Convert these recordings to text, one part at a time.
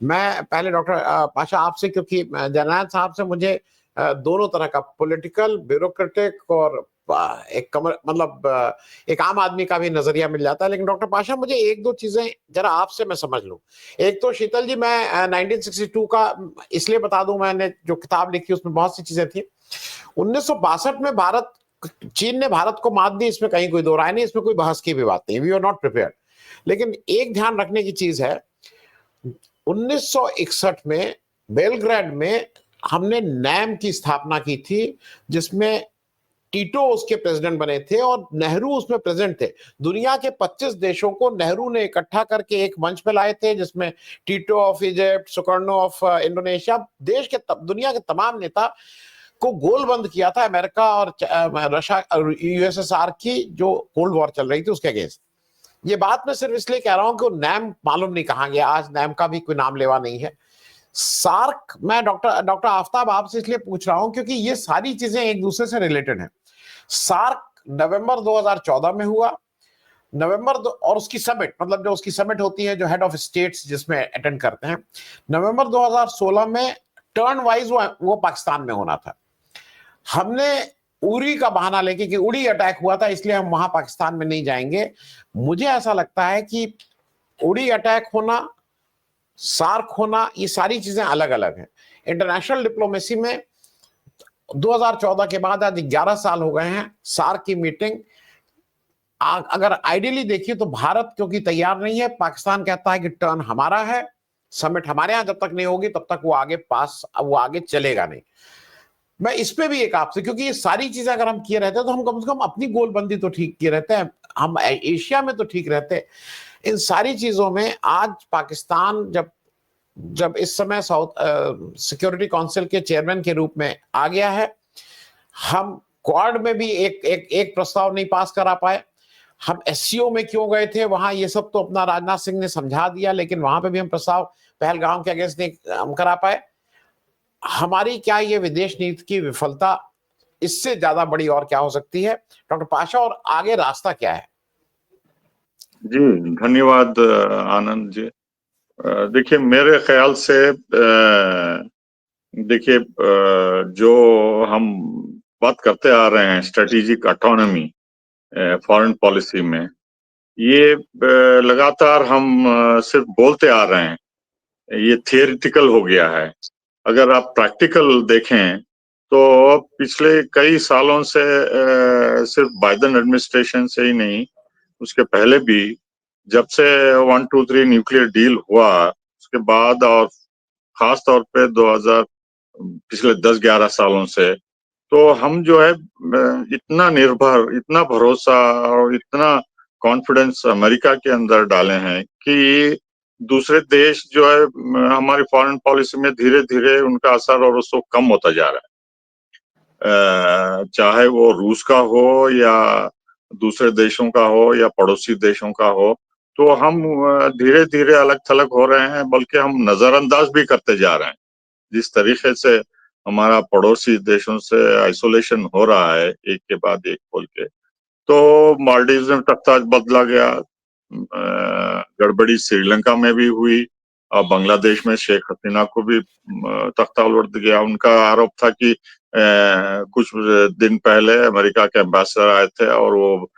मैं पहले डॉक्टर पाशा आपसे, क्योंकि जननायक साहब से मुझे दोनों तरह का पॉलिटिकल, ब्यूरोक्रेटिक और एक कमर मतलब एक आम आदमी का भी नजरिया मिल जाता है। लेकिन डॉक्टर पाशा, मुझे एक दो चीजें जरा आपसे मैं समझ लूं। एक तो शीतल जी, मैं 1962 का इसलिए बता दूं, मैंने जो किताब लिखी उसमें बहुत सी चीजें थी। 1962 में भारत, चीन ने भारत को मात दी, इसमें कहीं कोई दो राय नहीं, इसमें कोई बहस की भी बात नहीं, वी आर नॉट प्रिपेयर्ड। लेकिन एक ध्यान रखने की चीज है, 1961 में बेलग्रेड में हमने नैम की स्थापना की थी, जिसमें टीटो उसके प्रेसिडेंट बने थे और नेहरू उसमें प्रेजेंट थे। दुनिया के 25 देशों को नेहरू ने इकट्ठा करके एक मंच पे लाए थे, जिसमें टीटो of Egypt, Sukarno of Indonesia, देश के दुनिया के तमाम नेता को गोलबंद किया था अमेरिका और रशिया और यूएसएसआर की जो कोल्ड वॉर चल रही थी उसके अगेंस्ट। ये बात मैं सिर्फ इसलिए कह रहा हूं कि नैम मालूम नहीं कहां गया, आज नैम का भी कोई नाम लेवा नहीं है। सार्क, मैं डॉक्टर डॉक्टर आफ्ताब आपसे इसलिए पूछ रहा हूं क्योंकि ये सारी चीजें एक दूसरे से रिलेटेड हैं। सार्क नवंबर 2014 में हुआ, और उसकी समिट, मतलब जो उसकी समिट होती है जो हेड ऑफ स्टेट्स जिसमें अटेंड करते हैं, नवंबर 2016 में टर्न वाइज वो पाकिस्तान में होना था। हमने उरी का बहाना लेके कि उड़ी अटैक हुआ था इसलिए हम वहां पाकिस्तान में नहीं जाएंगे। मुझे ऐसा लगता है कि उड़ी अटैक होना, सार्क होना, ये सारी चीजें अलग अलग हैं। इंटरनेशनल डिप्लोमेसी में 2014 के बाद आज 11 साल हो गए हैं। सार्क की मीटिंग अगर आइडियली देखिए तो भारत क्योंकि तैयार नहीं है, पाकिस्तान कहता है कि टर्न हमारा है, समिट हमारे यहां जब तक नहीं होगी तब तक वो आगे चलेगा नहीं। मैं इस पे भी एक आपसे, क्योंकि ये सारी चीजें अगर हम किए रहते हैं तो हम कम से कम अपनी गोलबंदी तो ठीक किए रहते हैं, हम एशिया में तो ठीक रहते हैं। इन सारी चीजों में आज पाकिस्तान जब जब इस समय साउथ सिक्योरिटी काउंसिल के चेयरमैन के रूप में आ गया है, हम क्वाड में भी एक प्रस्ताव नहीं पास करा पाए। हम एससीओ में क्यों गए थे, वहां ये सब तो अपना राजनाथ सिंह ने समझा दिया, लेकिन वहां पे भी हम प्रस्ताव पहलगाम के अगेंस्ट नहीं हम करा पाए। हमारी क्या ये विदेश नीति की विफलता, इससे ज्यादा बड़ी और क्या हो सकती है डॉक्टर पाशा, और आगे रास्ता क्या है? जी धन्यवाद आनंद जी। देखिए मेरे ख्याल से देखिए जो हम बात करते आ रहे हैं स्ट्रेटेजिक ऑटोनॉमी फॉरेन पॉलिसी में, ये लगातार हम सिर्फ बोलते आ रहे हैं, ये थियोरिटिकल हो गया है। अगर आप प्रैक्टिकल देखें तो पिछले कई सालों से सिर्फ बाइडेन एडमिनिस्ट्रेशन से ही नहीं, उसके पहले भी, जब से 1-2-3 न्यूक्लियर डील हुआ उसके बाद, और खास तौर पे 2000 पिछले 10-11 सालों से, तो हम जो है इतना निर्भर, इतना भरोसा और इतना कॉन्फिडेंस अमेरिका के अंदर डाले हैं कि दूसरे देश जो है हमारी फॉरेन पॉलिसी में धीरे धीरे उनका असर और उसको कम होता जा रहा है। चाहे वो रूस का हो या दूसरे देशों का हो या पड़ोसी देशों का हो, तो हम धीरे धीरे अलग थलग हो रहे हैं, बल्कि हम नजरअंदाज भी करते जा रहे हैं। जिस तरीके से हमारा पड़ोसी देशों से आइसोलेशन हो रहा है एक के बाद एक बोल के, तो मालदीव में तख्ता बदला गया, गड़बड़ी श्रीलंका में भी हुई, और बांग्लादेश में शेख हसीना को भी तख्ता उलट गया। उनका आरोप था कि कुछ दिन पहले अमेरिका के एम्बेसडर आए थे और वो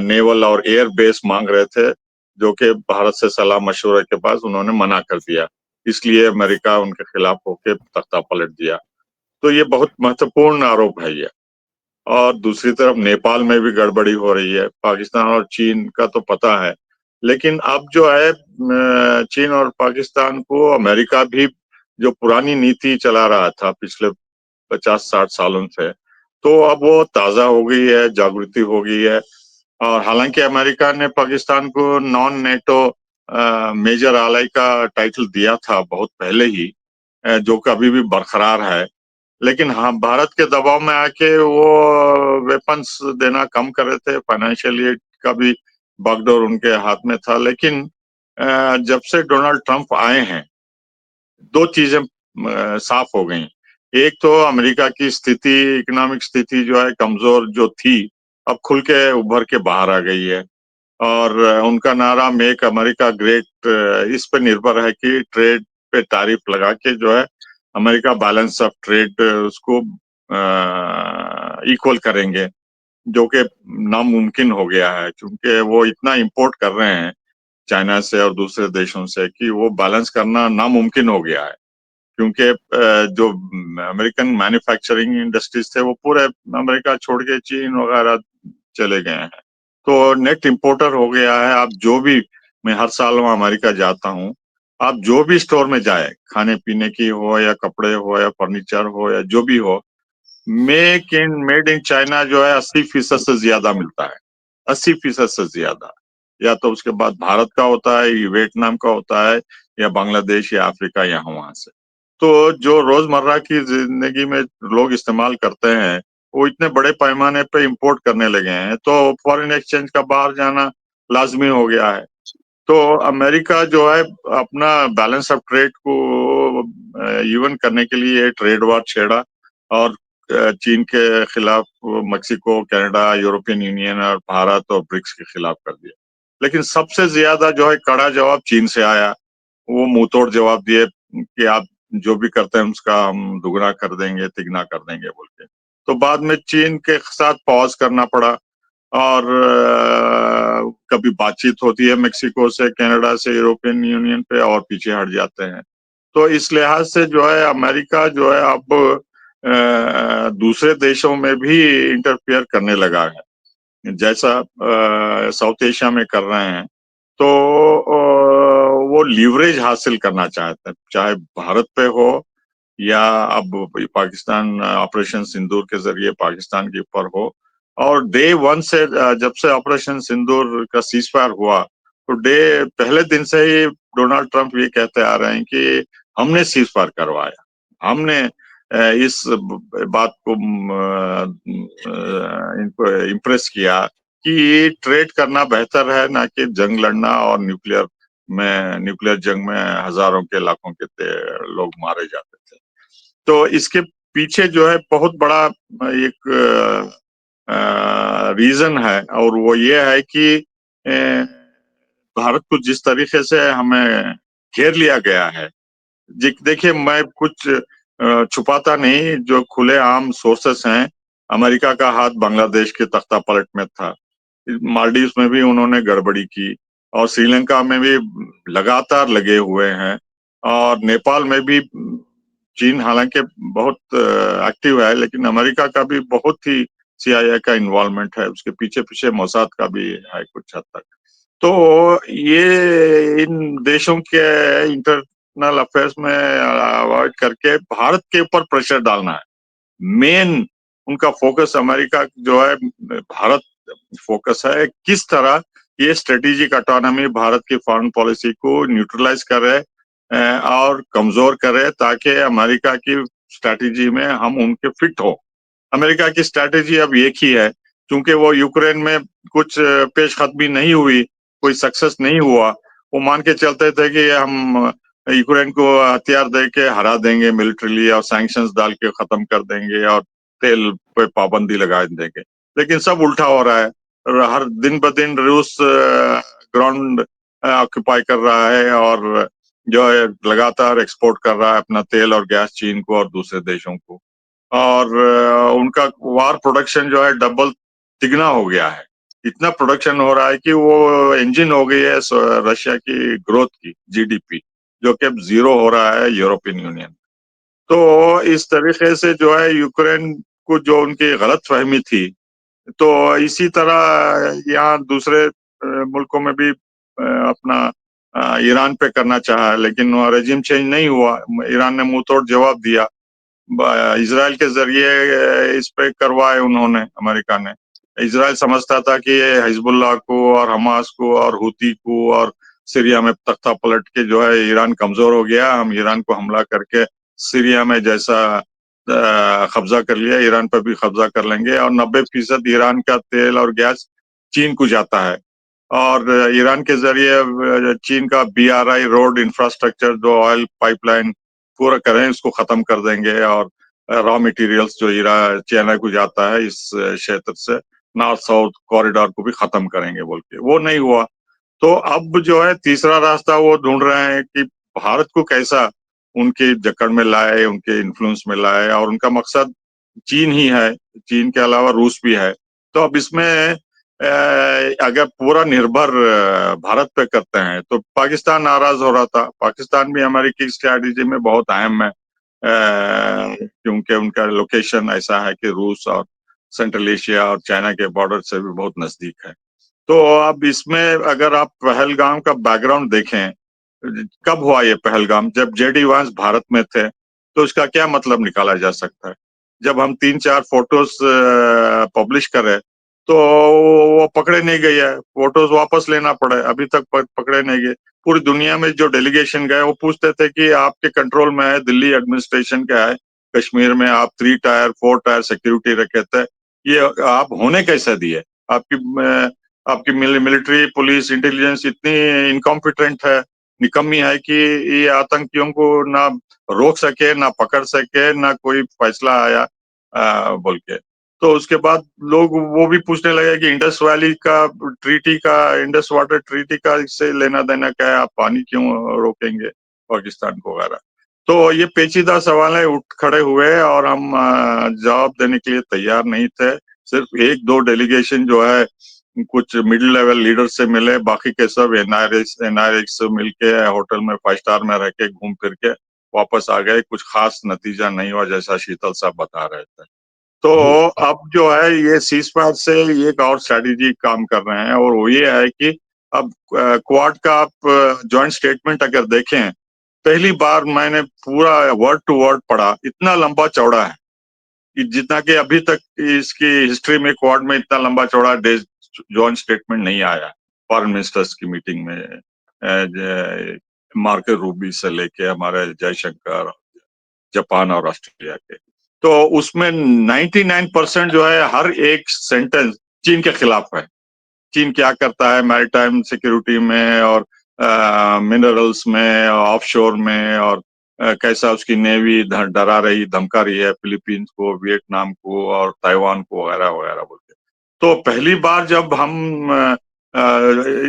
नेवल और एयर बेस मांग रहे थे, जो कि भारत से सलाह मशवरे के बाद उन्होंने मना कर दिया, इसलिए अमेरिका उनके खिलाफ होके तख्ता पलट दिया। तो ये बहुत महत्वपूर्ण आरोप है ये। और दूसरी तरफ नेपाल में भी गड़बड़ी हो रही है। पाकिस्तान और चीन का तो पता है, लेकिन अब जो है चीन और पाकिस्तान को अमेरिका भी जो पुरानी नीति चला रहा था पिछले 50-60 सालों से, तो अब वो ताजा हो गई है, जागृति हो गई है। और हालांकि अमेरिका ने पाकिस्तान को नॉन नेटो मेजर आलाई का टाइटल दिया था बहुत पहले ही, जो कभी भी बरकरार है, लेकिन हाँ भारत के दबाव में आके वो वेपन्स देना कम कर रहे थे, फाइनेंशियल एड का भी बागडोर उनके हाथ में था। लेकिन जब से डोनाल्ड ट्रंप आए हैं, दो चीजें साफ हो गई। एक तो अमेरिका की स्थिति, इकोनॉमिक स्थिति जो है कमजोर जो थी, अब खुल के उभर के बाहर आ गई है। और उनका नारा मेक अमेरिका ग्रेट इस पे निर्भर है कि ट्रेड पे टैरिफ लगा के जो है अमेरिका बैलेंस ऑफ ट्रेड उसको इक्वल करेंगे, जो कि नामुमकिन हो गया है, क्योंकि वो इतना इंपोर्ट कर रहे हैं चाइना से और दूसरे देशों से कि वो बैलेंस करना नामुमकिन हो गया है। क्योंकि जो अमेरिकन मैन्युफैक्चरिंग इंडस्ट्रीज थे वो पूरे अमेरिका छोड़ के चीन वगैरह चले गए हैं, तो नेट इंपोर्टर हो गया है। आप जो भी, मैं हर साल वहाँ अमेरिका जाता हूँ, आप जो भी स्टोर में जाए, खाने पीने की हो या कपड़े हो या फर्नीचर हो या जो भी हो, मेड इन चाइना जो है 80% से ज्यादा मिलता है, 80% से ज्यादा। या तो उसके बाद भारत का होता है, ये वियतनाम का होता है, या बांग्लादेश या अफ्रीका, यहाँ वहां से। तो जो रोजमर्रा की जिंदगी में लोग इस्तेमाल करते हैं, वो इतने बड़े पैमाने पे इंपोर्ट करने लगे हैं, तो फॉरेन एक्सचेंज का बाहर जाना लाजमी हो गया है। तो अमेरिका जो है अपना बैलेंस ऑफ ट्रेड को इवन करने के लिए ट्रेड वॉर छेड़ा, और चीन के खिलाफ मेक्सिको, कनाडा, यूरोपियन यूनियन और भारत और ब्रिक्स के खिलाफ कर दिया। लेकिन सबसे ज्यादा जो है कड़ा जवाब चीन से आया। वो मुंह तोड़ जवाब दिए कि आप जो भी करते हैं उसका हम दुगना कर देंगे, तिगना कर देंगे बोल के। तो बाद में चीन के साथ पॉज करना पड़ा, और कभी बातचीत होती है मेक्सिको से, कनाडा से, यूरोपियन यूनियन पे, और पीछे हट जाते हैं। तो इस लिहाज से जो है अमेरिका जो है अब दूसरे देशों में भी इंटरफियर करने लगा है, जैसा साउथ एशिया में कर रहे हैं। तो वो लीवरेज हासिल करना चाहते हैं, चाहे भारत पे हो या अब पाकिस्तान ऑपरेशन सिंदूर के जरिए पाकिस्तान के ऊपर हो। और डे वन से जब से ऑपरेशन सिंदूर का सीजफायर हुआ, तो पहले दिन से ही डोनाल्ड ट्रंप ये कहते आ रहे हैं कि हमने सीजफायर करवाया, हमने इस बात को इनको इम्प्रेस किया कि ट्रेड करना बेहतर है ना कि जंग लड़ना, और न्यूक्लियर जंग में हजारों के लाखों के लोग मारे जाते थे। तो इसके पीछे जो है बहुत बड़ा एक रीजन है, और वो ये है कि भारत को जिस तरीके से हमें घेर लिया गया है। देखिए, मैं कुछ छुपाता नहीं, जो खुले आम सोर्सेस हैं, अमेरिका का हाथ बांग्लादेश के तख्ता पलट में था, मालदीव में भी उन्होंने गड़बड़ी की, और श्रीलंका में भी लगातार लगे हुए हैं, और नेपाल में भी चीन हालांकि बहुत एक्टिव है, लेकिन अमेरिका का भी बहुत ही सीआईए का इन्वॉल्वमेंट है, उसके पीछे पीछे मोसाद का भी है कुछ हद तक। तो ये इन देशों के इंटरनल अफेयर्स में अवॉइड करके भारत के ऊपर प्रेशर डालना है। मेन उनका फोकस अमेरिका जो है भारत फोकस है, किस तरह ये स्ट्रेटेजिक ऑटोनॉमी भारत की फॉरेन पॉलिसी को न्यूट्रलाइज करे और कमजोर करे, ताकि अमेरिका की स्ट्रेटेजी में हम उनके फिट हो। अमेरिका की स्ट्रेटेजी अब एक ही है, क्योंकि वो यूक्रेन में कुछ पेशकदमी नहीं हुई, कोई सक्सेस नहीं हुआ। वो मान के चलते थे कि हम यूक्रेन को हथियार दे के हरा देंगे मिलिट्रीली, और सैंक्शंस डाल के खत्म कर देंगे, और तेल पे पाबंदी लगा देंगे। लेकिन सब उल्टा हो रहा है। हर दिन ब दिन रूस ग्राउंड ऑक्यूपाई कर रहा है, और जो है लगातार एक्सपोर्ट कर रहा है अपना तेल और गैस चीन को और दूसरे देशों को। और उनका वार प्रोडक्शन जो है डबल तिगना हो गया है। इतना प्रोडक्शन हो रहा है कि वो इंजन हो गई है रशिया की ग्रोथ की, जीडीपी, जो कि अब जीरो हो रहा है यूरोपियन यूनियन। तो इस तरीके से जो है यूक्रेन को जो उनकी गलतफहमी थी, तो इसी तरह यहाँ दूसरे मुल्कों में भी अपना ईरान पे करना चाहा, लेकिन वहाँ रेजिम चेंज नहीं हुआ। ईरान ने मुंह तोड़ जवाब दिया, इजराइल के जरिए इस पे करवाए उन्होंने, अमेरिका ने। इजराइल समझता था कि हिजबुल्लाह को और हमास को और हुती को और सीरिया में तख्ता पलट के जो है ईरान कमजोर हो गया, हम ईरान को हमला करके सीरिया में जैसा कब्जा कर लिया, ईरान पर भी कब्जा कर लेंगे, और 90% ईरान का तेल और गैस चीन को जाता है। और ईरान के जरिए चीन का BRI रोड इंफ्रास्ट्रक्चर, जो ऑयल पाइपलाइन पूरा करें, इसको खत्म कर देंगे, और रॉ मटेरियल्स जो चाइना को जाता है इस क्षेत्र से, नॉर्थ साउथ कॉरिडोर को भी खत्म करेंगे बोल के। वो नहीं हुआ। तो अब जो है तीसरा रास्ता वो ढूंढ रहे हैं कि भारत को कैसा उनके जकड़ में लाए, उनके इन्फ्लुएंस में लाए, और उनका मकसद चीन ही है, चीन के अलावा रूस भी है। तो अब इसमें अगर पूरा निर्भर भारत पे करते हैं तो पाकिस्तान नाराज हो रहा था। पाकिस्तान भी अमेरिकी स्ट्रैटेजी में बहुत अहम है, क्योंकि उनका लोकेशन ऐसा है कि रूस और सेंट्रल एशिया और चाइना के बॉर्डर से भी बहुत नजदीक है। तो अब इसमें अगर आप पहलगाम का बैकग्राउंड देखें, कब हुआ ये पहलगाम? जब जेडी वांस भारत में थे। तो इसका क्या मतलब निकाला जा सकता है? जब हम 3-4 फोटोज पब्लिश करें तो वो पकड़े नहीं गए है, फोटोज वापस लेना पड़े, अभी तक पकड़े नहीं गए। पूरी दुनिया में जो डेलीगेशन गए वो पूछते थे कि आपके कंट्रोल में है, दिल्ली एडमिनिस्ट्रेशन का है, कश्मीर में आप 3 टायर 4 टायर सिक्योरिटी रखे थे, ये आप होने कैसे दिए? आपकी आपकी मिलिट्री पुलिस इंटेलिजेंस इतनी इनकॉम्पिटेंट है, निकम्मी है कि ये आतंकियों को ना रोक सके, ना पकड़ सके, ना कोई फैसला आया बोल के। तो उसके बाद लोग वो भी पूछने लगे कि इंडस वैली का ट्रीटी का, इंडस वाटर ट्रीटी का इससे लेना देना क्या है, आप पानी क्यों रोकेंगे पाकिस्तान को वगैरह। तो ये पेचीदा सवाल है, उठ खड़े हुए और हम जवाब देने के लिए तैयार नहीं थे। सिर्फ 1-2 डेलीगेशन जो है कुछ मिडिल लेवल लीडर से मिले, बाकी के सब एनआरएक्स से मिलके होटल में 5 स्टार में रह के घूम फिर के वापस आ गए। कुछ खास नतीजा नहीं हुआ, जैसा शीतल साहब बता रहे थे। तो जी। अब जो है ये सीज़फायर से एक और स्ट्रैटेजी काम कर रहे हैं, और वो ये है कि अब क्वाड का आप जॉइंट स्टेटमेंट अगर देखें, पहली बार मैंने पूरा वर्ड टू वर्ड पढ़ा, इतना लंबा चौड़ा है कि जितना कि अभी तक इसकी हिस्ट्री में क्वाड में इतना लंबा चौड़ा जॉइंट स्टेटमेंट नहीं आया फॉरेन मिनिस्टर्स की मीटिंग में। मार्को रूबी से लेके हमारे जयशंकर, जापान और ऑस्ट्रेलिया के। तो उसमें 99% जो है हर एक सेंटेंस चीन के खिलाफ है। चीन क्या करता है मैरीटाइम सिक्योरिटी में और मिनरल्स में, ऑफशोर में, और कैसा उसकी नेवी डरा रही, धमका रही है फिलीपींस को, वियतनाम को और ताइवान को वगैरह वगैरह बोल के। तो पहली बार जब हम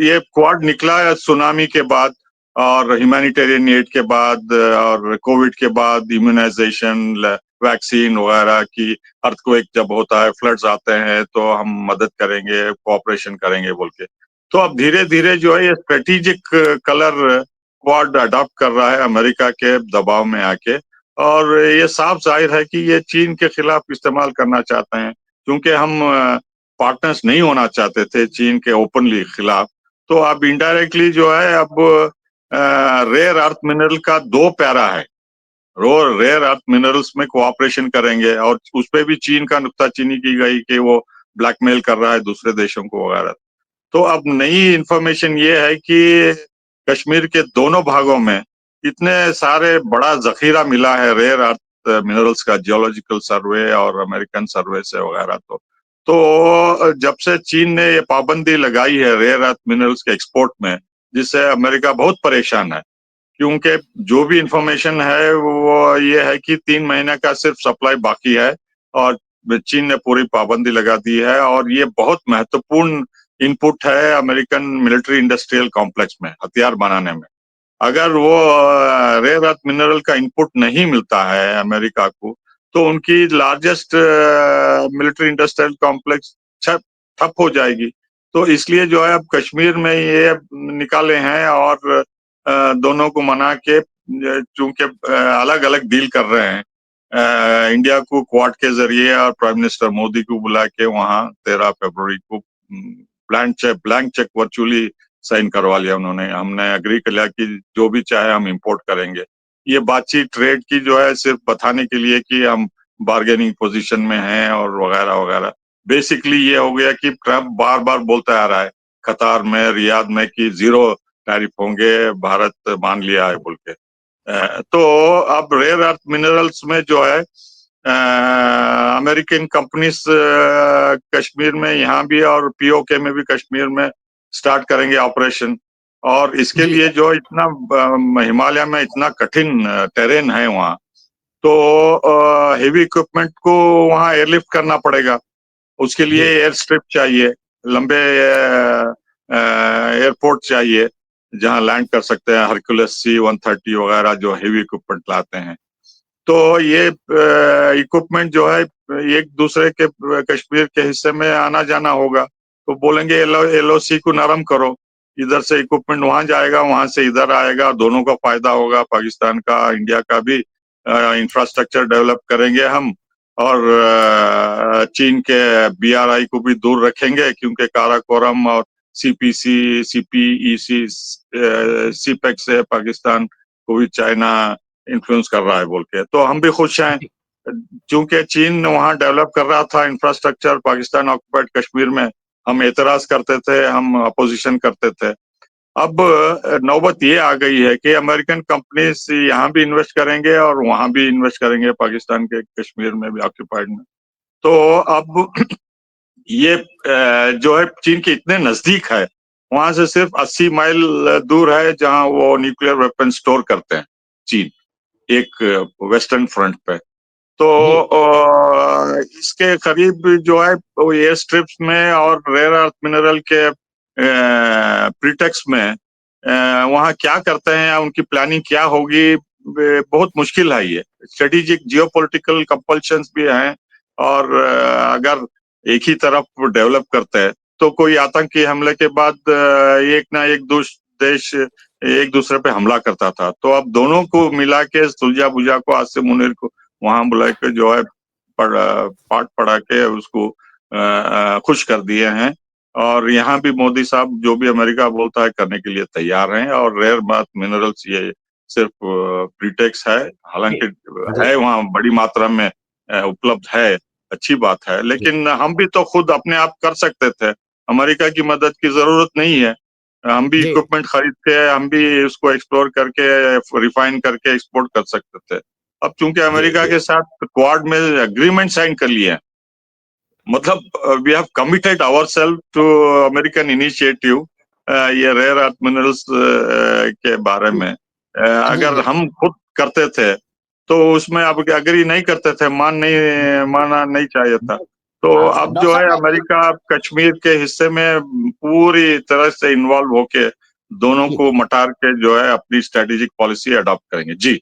ये क्वाड निकला सुनामी के बाद और ह्यूमैनिटेरियन एड के बाद और कोविड के बाद, इम्यूनाइजेशन, वैक्सीन वगैरह की, अर्थक्वेक जब होता है, फ्लड्स आते हैं तो हम मदद करेंगे, कोऑपरेशन करेंगे बोल के। तो अब धीरे-धीरे जो है ये स्ट्रेटेजिक कलर क्वाड अडॉप्ट कर रहा है अमेरिका के दबाव में आके, और ये साफ जाहिर है कि ये चीन के खिलाफ इस्तेमाल करना चाहते हैं, क्योंकि हम पार्टनर्स नहीं होना चाहते थे चीन के ओपनली खिलाफ। तो अब इनडायरेक्टली जो है अब रेयर अर्थ मिनरल का 2 पैरा है। रेयर अर्थ मिनरल्स में कोऑपरेशन करेंगे, और उसपे भी चीन का नुक्ताचीनी की गई कि वो ब्लैकमेल कर रहा है दूसरे देशों को वगैरह। तो अब नई इंफॉर्मेशन ये है कि कश्मीर के दोनों भागों में इतने सारे बड़ा जखीरा मिला है रेयर अर्थ मिनरल्स का, जियोलॉजिकल सर्वे और अमेरिकन सर्वे से वगैरह। तो जब से चीन ने ये पाबंदी लगाई है रेयर अर्थ मिनरल्स के एक्सपोर्ट में, जिससे अमेरिका बहुत परेशान है, क्योंकि जो भी इंफॉर्मेशन है वो ये है कि 3 महीने का सिर्फ सप्लाई बाकी है, और चीन ने पूरी पाबंदी लगा दी है, और ये बहुत महत्वपूर्ण इनपुट है अमेरिकन मिलिट्री इंडस्ट्रियल कॉम्प्लेक्स में, हथियार बनाने में। अगर वो रेयर अर्थ मिनरल का इनपुट नहीं मिलता है अमेरिका को, तो उनकी लार्जेस्ट मिलिट्री इंडस्ट्रियल कॉम्प्लेक्स ठप हो जाएगी। तो इसलिए जो है अब कश्मीर में ये निकाले हैं, और दोनों को मना के, चूंकि अलग अलग डील कर रहे हैं, इंडिया को क्वाड के जरिए और प्राइम मिनिस्टर मोदी को बुला के वहां 13 फरवरी को ब्लैंक चेक वर्चुअली साइन करवा लिया उन्होंने। हमने एग्री कर लिया कि जो भी चाहे हम इंपोर्ट करेंगे। ये बातचीत ट्रेड की जो है सिर्फ बताने के लिए कि हम बार्गेनिंग पोजीशन में हैं और वगैरह वगैरह। बेसिकली ये हो गया कि ट्रम्प बार बार बोलता आ रहा है कतार में, रियाद में, कि 0 टैरिफ होंगे, भारत मान लिया है बोल के। तो अब रेयर अर्थ मिनरल्स में जो है अमेरिकन कंपनीज कश्मीर में, यहाँ भी, और पीओके में भी कश्मीर में स्टार्ट करेंगे ऑपरेशन। और इसके जी। लिए जो इतना हिमालय में इतना कठिन टेरेन है वहाँ, तो हेवी इक्विपमेंट को वहाँ एयरलिफ्ट करना पड़ेगा। उसके लिए जी। एयर स्ट्रिप चाहिए, लंबे एयरपोर्ट चाहिए। जहां लैंड कर सकते हैं, हरकुलस C-130 वगैरह जो हेवी इक्विपमेंट लाते हैं। तो ये इक्विपमेंट जो है एक दूसरे के कश्मीर के हिस्से में आना जाना होगा, तो बोलेंगे LOC को नरम करो, इधर से इक्विपमेंट वहां जाएगा, वहां से इधर आएगा, दोनों का फायदा होगा, पाकिस्तान का, इंडिया का भी इंफ्रास्ट्रक्चर डेवलप करेंगे हम, और चीन के BRI को भी दूर रखेंगे, क्योंकि काराकोरम और CPC, CPEC, CPEC से पाकिस्तान को भी चाइना इन्फ्लुएंस कर रहा है बोल के, तो हम भी खुश हैं। क्योंकि चीन वहां डेवलप कर रहा था इंफ्रास्ट्रक्चर, पाकिस्तान ऑक्युपाइड कश्मीर में, हम एतराज करते थे, हम अपोजिशन करते थे। अब नौबत ये आ गई है कि अमेरिकन कंपनीज यहाँ भी इन्वेस्ट करेंगे और वहां भी इन्वेस्ट करेंगे, पाकिस्तान के कश्मीर में भी, ऑक्युपाइड में। तो अब ये जो है चीन के इतने नजदीक है, वहां से सिर्फ 80 माइल दूर है जहां वो न्यूक्लियर वेपन स्टोर करते हैं चीन, एक वेस्टर्न फ्रंट पे। तो इसके करीब जो है एयर स्ट्रिप्स में और रेयर अर्थ मिनरल के प्रीटेक्स में वहां क्या करते हैं, उनकी प्लानिंग क्या होगी, बहुत मुश्किल है। ये स्ट्रेटेजिक जियोपॉलिटिकल कंपल्शंस भी हैं, और अगर एक ही तरफ डेवलप करते हैं तो कोई आतंकी हमले के बाद एक ना एक देश एक दूसरे पे हमला करता था। तो अब दोनों को मिला के सुलझा बुझा को, आसिम मुनीर को वहां बुला के जो है पाठ पढ़ा के उसको खुश कर दिए हैं। और यहाँ भी मोदी साहब जो भी अमेरिका बोलता है करने के लिए तैयार हैं, और रेयर अर्थ मिनरल्स ये सिर्फ प्रीटेक्स है, हालांकि है वहाँ बड़ी मात्रा में उपलब्ध है, अच्छी बात है, लेकिन हम भी तो खुद अपने आप कर सकते थे, अमेरिका की मदद की जरूरत नहीं है। हम भी इक्विपमेंट खरीद के, हम भी उसको एक्सप्लोर करके, रिफाइन करके एक्सपोर्ट कर सकते थे। अब चूंकि अमेरिका के साथ क्वाड में एग्रीमेंट साइन कर लिए हैं, मतलब we have committed ourself to American initiative, ये रेयर अर्थ मिनरल्स के बारे में अगर हम खुद करते थे तो उसमें अब अग्री नहीं करते थे, मानना नहीं चाहिए था। तो अब जो है अमेरिका कश्मीर के हिस्से में पूरी तरह से इन्वॉल्व होके दोनों को मटार के जो है अपनी स्ट्रेटेजिक पॉलिसी अडॉप्ट करेंगे। जी।